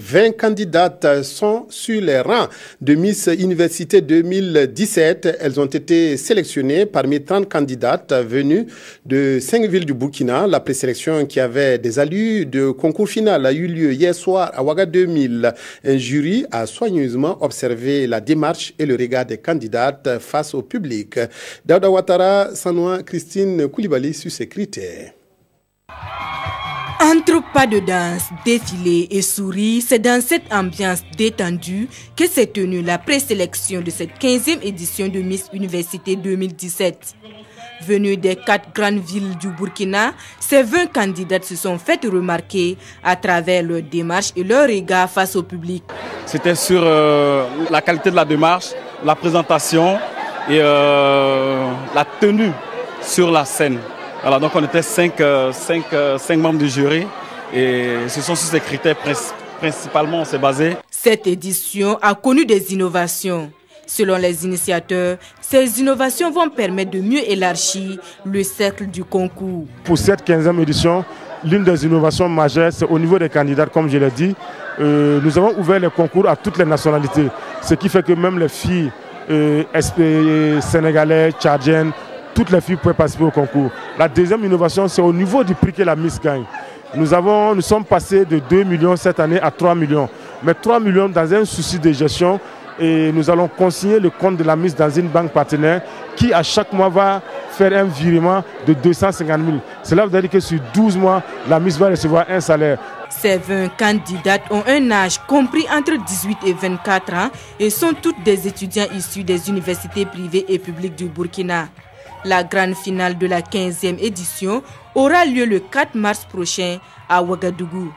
20 candidates sont sur les rangs de Miss Université 2017. Elles ont été sélectionnées parmi 30 candidates venues de 5 villes du Burkina. La présélection qui avait des allures de concours final a eu lieu hier soir à Ouaga 2000. Un jury a soigneusement observé la démarche et le regard des candidates face au public. Daouda Ouattara, Sanoua, Christine Koulibaly sur ces critères. Entre pas de danse, défilé et sourires, c'est dans cette ambiance détendue que s'est tenue la présélection de cette 15e édition de Miss Université 2017. Venues des 4 grandes villes du Burkina, ces 20 candidates se sont faites remarquer à travers leur démarche et leur regard face au public. C'était sur la qualité de la démarche, la présentation et la tenue sur la scène. Alors donc on était 5 membres du jury et ce sont sur ces critères principalement on s'est basé. Cette édition a connu des innovations. Selon les initiateurs, ces innovations vont permettre de mieux élargir le cercle du concours. Pour cette 15e édition, l'une des innovations majeures, c'est au niveau des candidats, comme je l'ai dit. Nous avons ouvert les concours à toutes les nationalités, ce qui fait que même les filles sénégalaises, tchadiennes, toutes les filles peuvent participer au concours. La deuxième innovation, c'est au niveau du prix que la Miss gagne. Nous sommes passés de 2 millions cette année à 3 millions. Mais 3 millions dans un souci de gestion. Et nous allons consigner le compte de la Miss dans une banque partenaire qui, à chaque mois, va faire un virement de 250 000. Cela veut dire que sur 12 mois, la Miss va recevoir un salaire. Ces 20 candidates ont un âge compris entre 18 et 24 ans et sont toutes des étudiants issus des universités privées et publiques du Burkina. La grande finale de la 15e édition aura lieu le 4 mars prochain à Ouagadougou.